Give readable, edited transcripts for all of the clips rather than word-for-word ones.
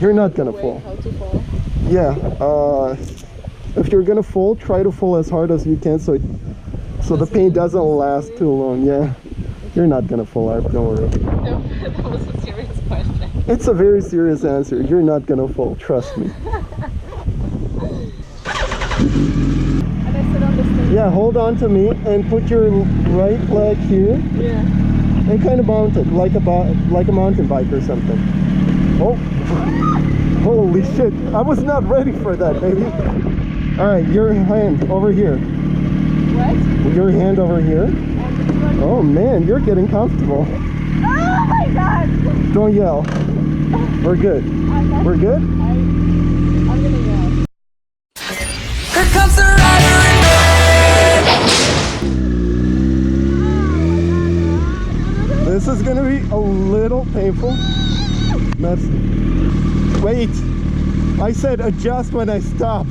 You're not gonna fall. How to fall? Yeah. If you're gonna fall, try to fall as hard as you can so the pain doesn't last too long. Yeah. You're not gonna fall, Arp, don't worry. No, that was a serious question. It's a very serious answer. You're not gonna fall, trust me. And I sit on the stage. Yeah, hold on to me and put your right leg here. Yeah. And kind of mount it like a mountain bike or something. Oh, holy shit! I was not ready for that, baby. All right, your hand over here. What? Your hand over here. Oh man, you're getting comfortable. Oh my god! Don't yell. We're good. We're good. I'm gonna yell. Here comes the rider in red. This is gonna be a little painful. Wait. I said adjust when I stop.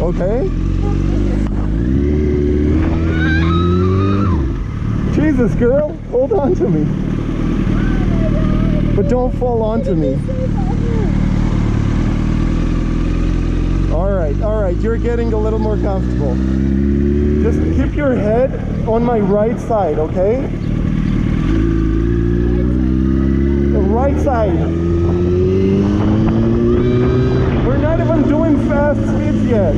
Okay? Jesus, girl, hold on to me. But don't fall onto me. All right, you're getting a little more comfortable. Just keep your head on my right side, okay? The right side. We're not even doing fast speeds yet.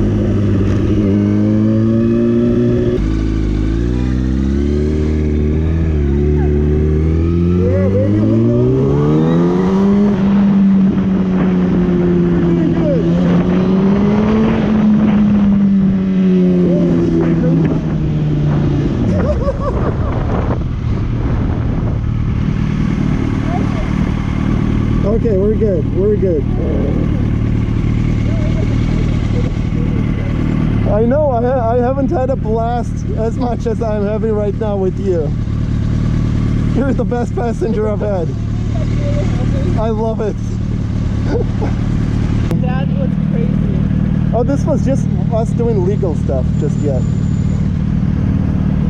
Okay, we're good. We're good. I know, I haven't had a blast as much as I'm having right now with you. You're the best passenger I've had. I love it. That was crazy. Oh, this was just us doing legal stuff just yet.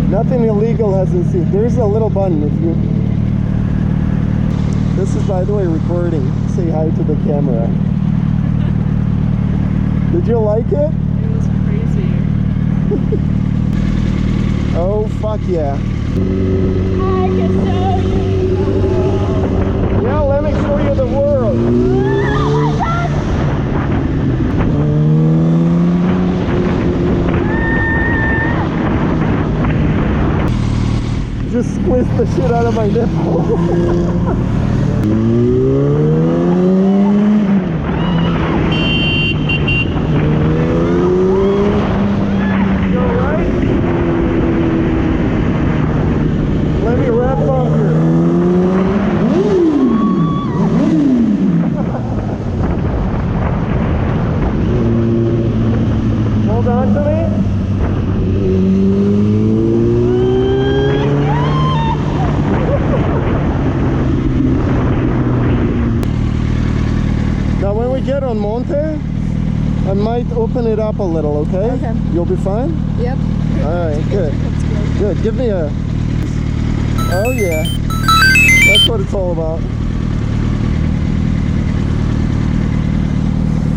Nothing illegal has ensued. There's a little button if you... This is, by the way, recording. Say hi to the camera. Did you like it? It was crazy. Oh, fuck yeah. I can show you. Yeah, let me show you the world. Just squeeze the shit out of my nipple. On Monte, I might open it up a little, okay? Okay. You'll be fine? Yep. Alright, good. Good, give me a... Oh yeah. That's what it's all about.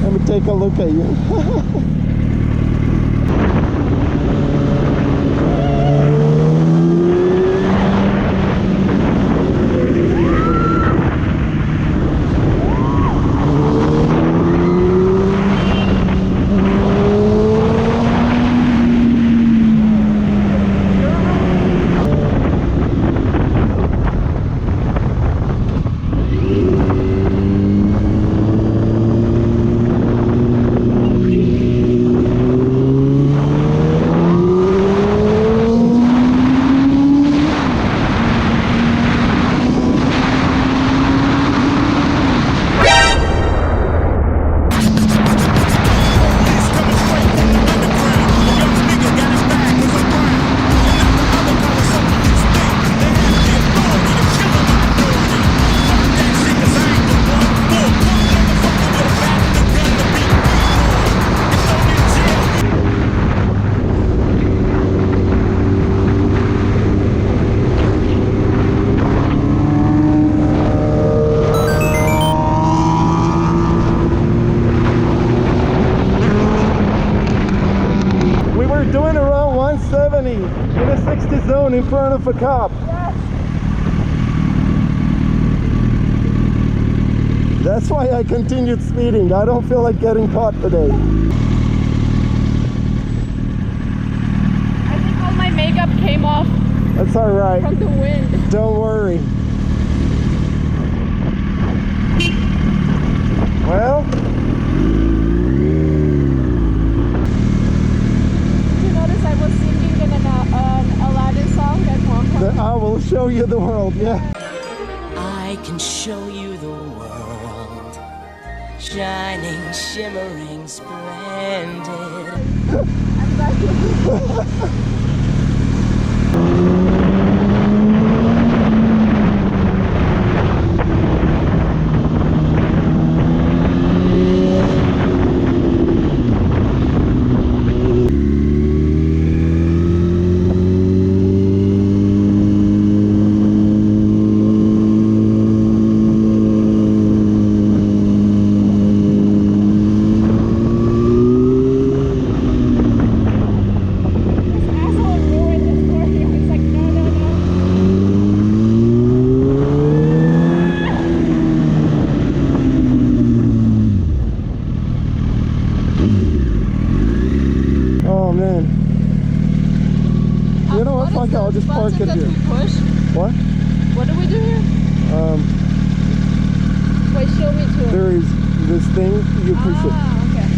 Let me take a look at you. doing in front of a cop? Yes. That's why I continued speeding. I don't feel like getting caught today. I think all my makeup came off That's all right. from the wind. Don't worry. Well, You notice I was singing in an Aladdin song at one point. I will show you the world. Yeah. I can show you the world, shining, shimmering, splendid. I'm back. Oh man. You know what? Fuck it, I'll just park it here. Push? What? What do we do here? Wait, show me too. There is this thing, you push it. Ah, okay.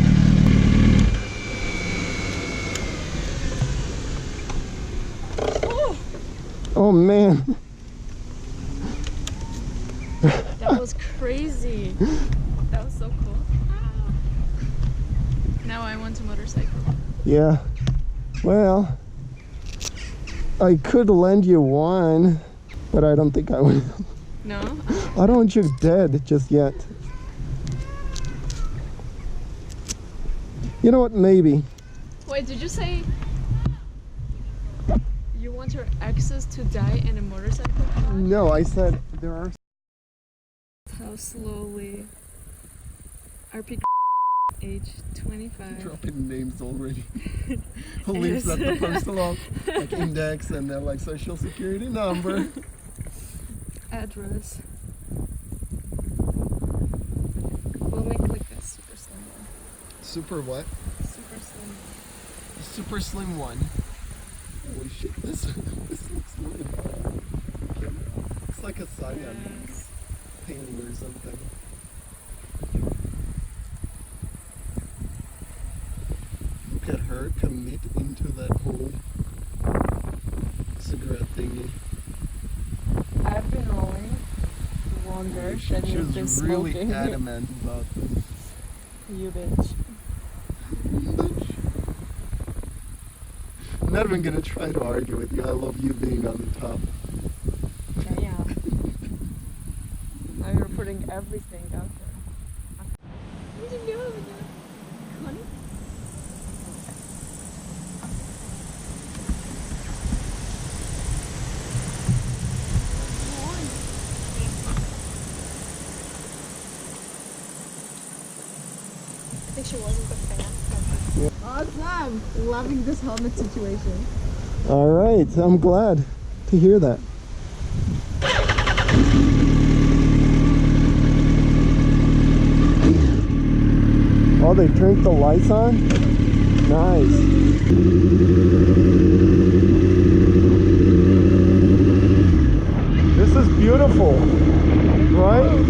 Oh man. That was crazy. That was so cool. Ah. Now I want a motorcycle. Yeah. Well, I could lend you one, but I don't think I will. No? I don't want you dead just yet. You know what? Maybe. Wait, did you say you want your exes to die in a motorcycle crash? No, I said there are. How slowly RP age 25. Dropping names already. Who lives at the postal like index and then like social security number. Address. We'll make like a super slim one. Super what? Super slim. Super slim one. Holy shit, this looks weird. It's like a cyan Yes. painting or something. Look at her commit into that whole cigarette thingy. I've been rolling longer than She you've been was really smoking. adamant about this. You bitch. I'm not even gonna try to argue with you. I love you being on the top. Damn. Now you're putting everything out there. What did you do over there? Honey? I think she wasn't a fan. Awesome! Loving this helmet situation. All right, I'm glad to hear that. Oh, they turned the lights on? Nice. This is beautiful, right?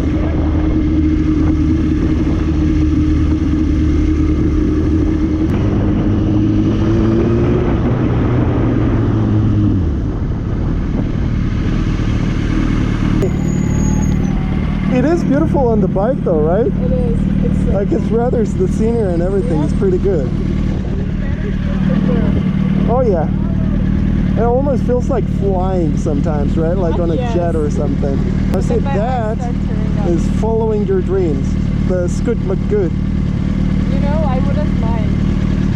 It is beautiful on the bike though, right? It is. It's Like it's rather, the scenery and everything is pretty good. Oh yeah. It almost feels like flying sometimes, right? Like on a Yes. jet or something. I say that is following your dreams. The Scoot McGood. You know, I wouldn't mind.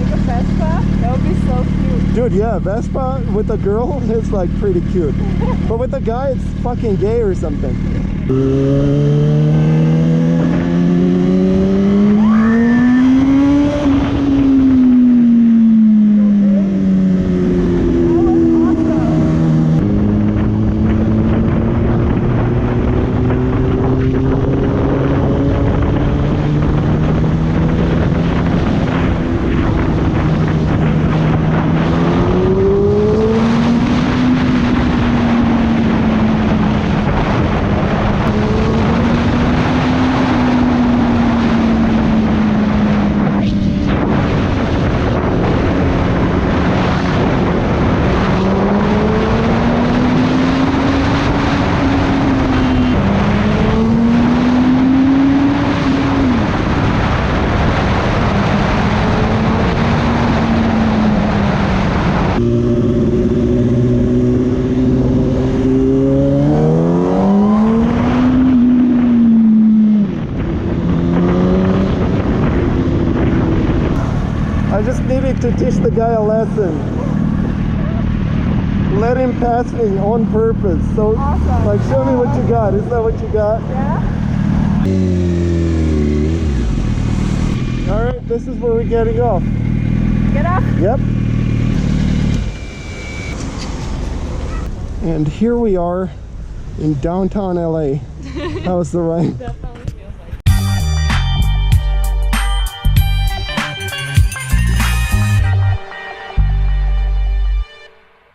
Like a Vespa, that would be so cute. Dude, yeah, Vespa with a girl is like pretty cute. But with a guy, it's fucking gay or something. I just needed to teach the guy a lesson. Let him pass me on purpose. So, Awesome. like, show me what you got. Is that what you got? Yeah? All right, this is where we're getting off. Get up. Yep. And here we are in downtown LA. How's the ride? Definitely.